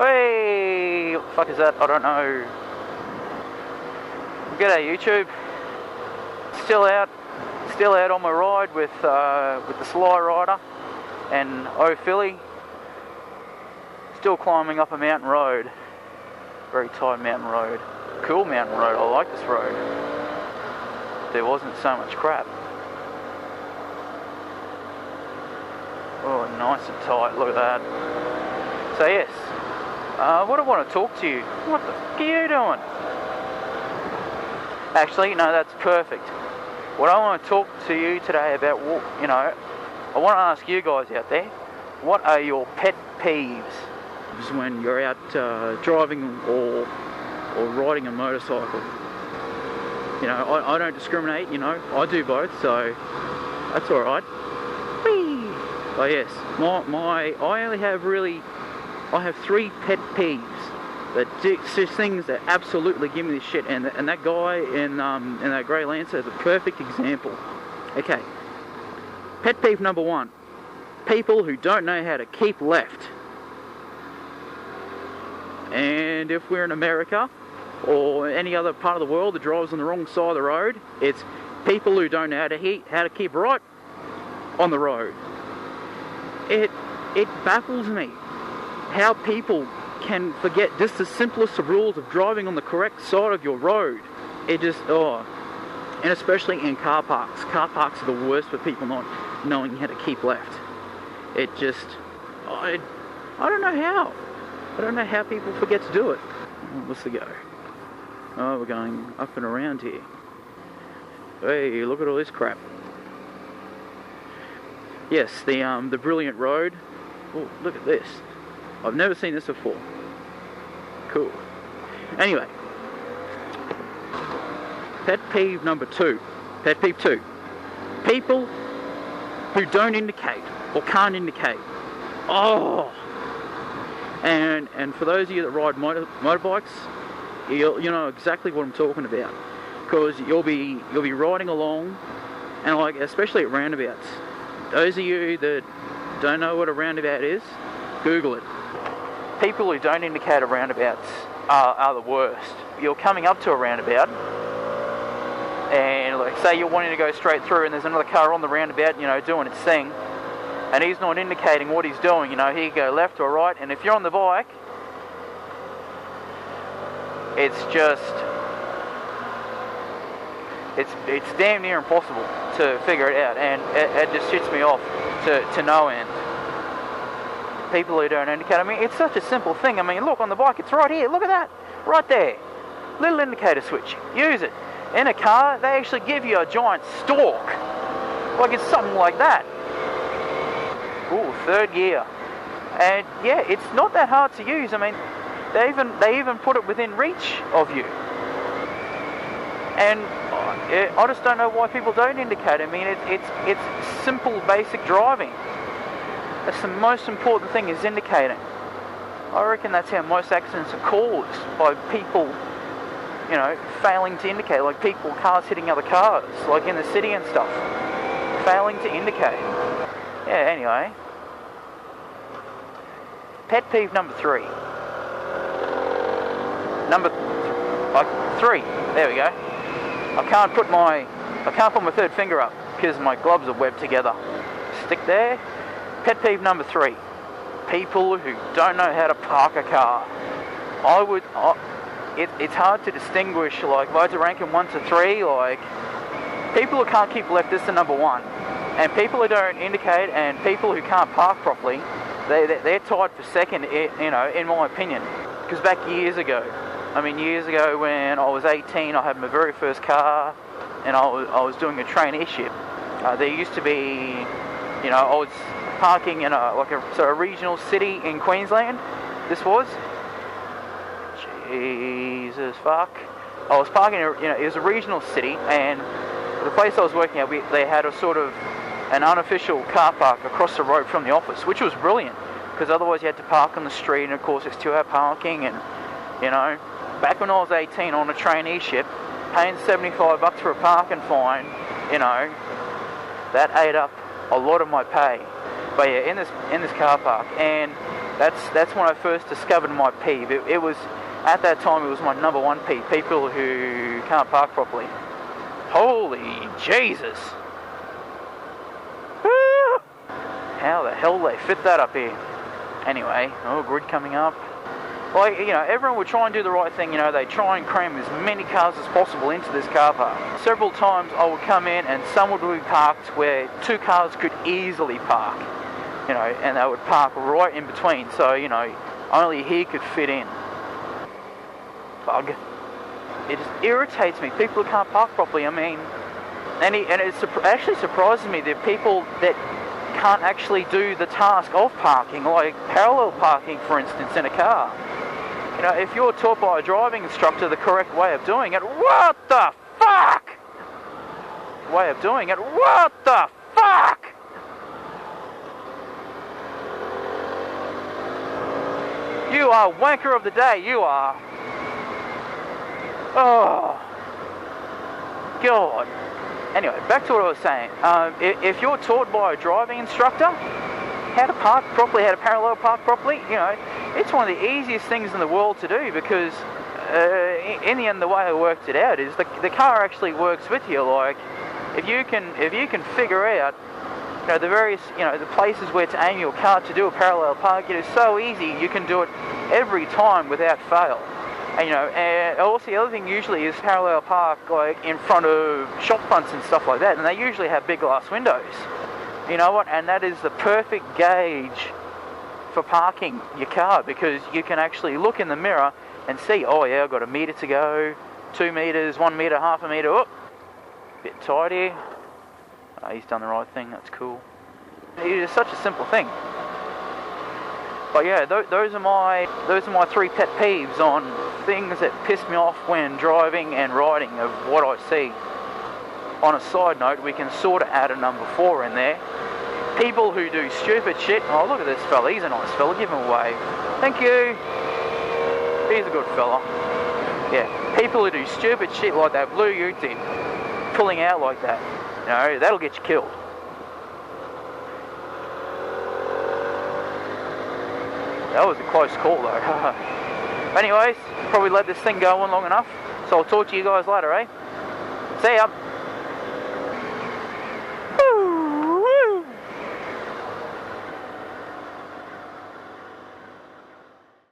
Hey, what the fuck is that? I don't know. G'day YouTube. Still out on my ride with the Sly Rider and Philly. Still climbing up a mountain road. Very tight mountain road. Cool mountain road. I like this road. There wasn't so much crap. Oh, nice and tight. Look at that. So yes. What I want to talk to you. What the fuck are you doing? Actually, no, that's perfect. What I want to talk to you today about, you know, I want to ask you guys out there, what are your pet peeves? When you're out driving or riding a motorcycle. You know, I don't discriminate, you know, I do both, so that's alright. Whee! Oh yes, I have 3 pet peeves. That just things that absolutely give me the shit, and that guy in that grey Lancer is a perfect example. Okay, pet peeve number 1: people who don't know how to keep left. And if we're in America or any other part of the world that drives on the wrong side of the road, it's people who don't know how to keep right on the road. It baffles me how people can forget just the simplest of rules of driving on the correct side of your road. It just, and especially in car parks. Car parks are the worst for people not knowing how to keep left. It just, I don't know how. I don't know how people forget to do it. What's the go? Oh, we're going up and around here. Hey, look at all this crap. Yes, the brilliant road. Oh, look at this. I've never seen this before. Cool. Anyway, pet peeve number 2. Pet peeve 2. People who don't indicate or can't indicate. Oh. And for those of you that ride motorbikes, you know exactly what I'm talking about, because you'll be riding along, and like especially at roundabouts. Those of you that don't know what a roundabout is, Google it. People who don't indicate at roundabouts are the worst. You're coming up to a roundabout, and like say you're wanting to go straight through, and there's another car on the roundabout, you know, doing its thing, and he's not indicating what he's doing. You know, he can go left or right, and if you're on the bike, it's just, it's damn near impossible to figure it out, and it just shits me off to no end. People who don't indicate, I mean, it's such a simple thing. I mean, look, on the bike, it's right here, look at that, right there, little indicator switch, use it. In a car, they actually give you a giant stalk, like it's something like that. Ooh, 3rd gear, and yeah, it's not that hard to use. I mean, they even put it within reach of you, and I just don't know why people don't indicate. I mean, it's simple, basic driving. That's the most important thing, is indicating. I reckon that's how most accidents are caused, by people, you know, failing to indicate, like cars hitting other cars, like in the city and stuff, failing to indicate. Yeah, anyway. Pet peeve number 3. Three. There we go. I can't put my 3rd finger up because my gloves are webbed together. Stick there. Pet peeve number 3. People who don't know how to park a car. It's hard to distinguish, like, if I had to rank them 1 to 3, like, people who can't keep left is the number 1. And people who don't indicate and people who can't park properly, they're tied for 2nd, you know, in my opinion. Because back years ago when I was 18, I had my very first car, and I was doing a traineeship. There used to be, you know, I was parking in a regional city in Queensland. This was, Jesus fuck. I was parking, you know, it was a regional city, and the place I was working at, they had a sort of an unofficial car park across the road from the office, which was brilliant, because otherwise you had to park on the street, and of course it's 2-hour parking, and, you know, back when I was 18 on a traineeship, paying $75 for a parking fine, you know, that ate up a lot of my pay. But yeah, in this car park, and That's when I first discovered my peeve. It was, at that time, it was my number one peeve. People who can't park properly. Holy Jesus! How the hell they fit that up here? Anyway, oh, grid coming up. Like, you know, everyone would try and do the right thing, you know, they try and cram as many cars as possible into this car park. Several times I would come in and some would be parked where two cars could easily park, you know, and they would park right in between, so, you know, only he could fit in. Bug. It just irritates me, people who can't park properly. I mean, and it actually surprises me that people that can't actually do the task of parking, like parallel parking, for instance, in a car. You know, if you're taught by a driving instructor the correct way of doing it, what the fuck? Way of doing it, what the fuck? You are wanker of the day, you are. Oh, God. Anyway, back to what I was saying. If you're taught by a driving instructor how to park properly, how to parallel park properly, you know, it's one of the easiest things in the world to do, because in the end, the way I worked it out is the car actually works with you. Like, if you can figure out, you know, the various, you know, the places where to aim your car to do a parallel park, it is so easy. You can do it every time without fail. And, you know, and also the other thing usually is parallel park like in front of shop fronts and stuff like that, and they usually have big glass windows. You know what? And that is the perfect gauge for parking your car, because you can actually look in the mirror and see, oh yeah, I've got a metre to go, 2 metres, 1 metre, half a metre, oh, bit tight here. Oh, he's done the right thing, that's cool. It is such a simple thing. But yeah, those are my 3 pet peeves on things that piss me off when driving and riding, of what I see. On a side note, we can sort of add a number 4 in there. People who do stupid shit. Oh, look at this fella, he's a nice fella, give him a wave. Thank you. He's a good fella. Yeah, people who do stupid shit like that blue ute did, pulling out like that, you know, that'll get you killed. That was a close call though. Anyways, probably let this thing go on long enough, so I'll talk to you guys later, eh? See ya!